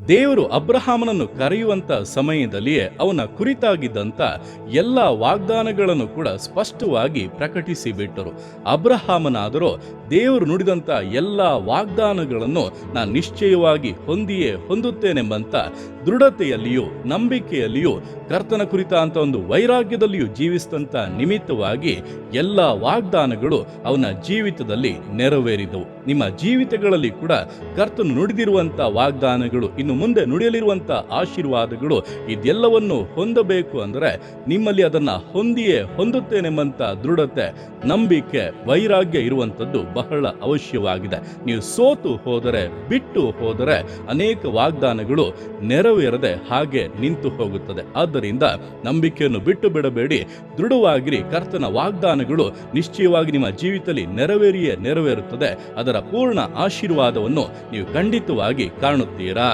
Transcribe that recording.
ದೇವರು ಅಬ್ರಹಾಮನನ್ನು ಕರೆಯುವಂತ ಸಮಯದಲ್ಲಿಯೇ ಅವನ ಕುರಿತಾಗಿದ್ದಂಥ ಎಲ್ಲ ವಾಗ್ದಾನಗಳನ್ನು ಕೂಡ ಸ್ಪಷ್ಟವಾಗಿ ಪ್ರಕಟಿಸಿ ಬಿಟ್ಟರು. ಅಬ್ರಹಾಮನಾದರೂ ದೇವರು ನುಡಿದಂಥ ಎಲ್ಲ ವಾಗ್ದಾನಗಳನ್ನು ನಾನು ನಿಶ್ಚಯವಾಗಿ ಹೊಂದುತ್ತೇನೆಂಬಂತ ದೃಢತೆಯಲ್ಲಿಯೂ ನಂಬಿಕೆಯಲ್ಲಿಯೂ ಕರ್ತನ ಕುರಿತಂತ ಒಂದು ವೈರಾಗ್ಯದಲ್ಲಿಯೂ ಜೀವಿಸಿದಂಥ ನಿಮಿತ್ತವಾಗಿ ಎಲ್ಲ ವಾಗ್ದಾನಗಳು ಅವನ ಜೀವಿತದಲ್ಲಿ ನೆರವೇರಿದವು. ನಿಮ್ಮ ಜೀವಿತಗಳಲ್ಲಿ ಕೂಡ ಕರ್ತನು ನುಡಿದಿರುವಂಥ ವಾಗ್ದಾನಗಳು, ಇನ್ನು ಮುಂದೆ ನುಡಿಯಲಿರುವಂಥ ಆಶೀರ್ವಾದಗಳು, ಇದೆಲ್ಲವನ್ನು ಹೊಂದಬೇಕು ಅಂದರೆ ನಿಮ್ಮಲ್ಲಿ ಅದನ್ನು ಹೊಂದುತ್ತೇನೆಂಬಂಥ ದೃಢತೆ, ನಂಬಿಕೆ, ವೈರಾಗ್ಯ ಇರುವಂಥದ್ದು ಬಹಳ ಅವಶ್ಯವಾಗಿದೆ. ನೀವು ಸೋತು ಹೋದರೆ, ಬಿಟ್ಟು ಹೋದರೆ ಅನೇಕ ವಾಗ್ದಾನಗಳು ನೆರವೇರದೆ ಹಾಗೆ ನಿಂತು ಹೋಗುತ್ತದೆ. ಆದ್ದರಿಂದ ನಂಬಿಕೆಯನ್ನು ಬಿಟ್ಟು ಬಿಡಬೇಡಿ, ದೃಢವಾಗಿರಿ. ಕರ್ತನ ವಾಗ್ದಾನಗಳು ನಿಶ್ಚಯವಾಗಿ ನಿಮ್ಮ ಜೀವಿತದಲ್ಲಿ ನೆರವೇರುತ್ತದೆ. ಅದರ ಪೂರ್ಣ ಆಶೀರ್ವಾದವನ್ನು ನೀವು ಖಂಡಿತವಾಗಿ ಕಾಣುತ್ತೀರಾ.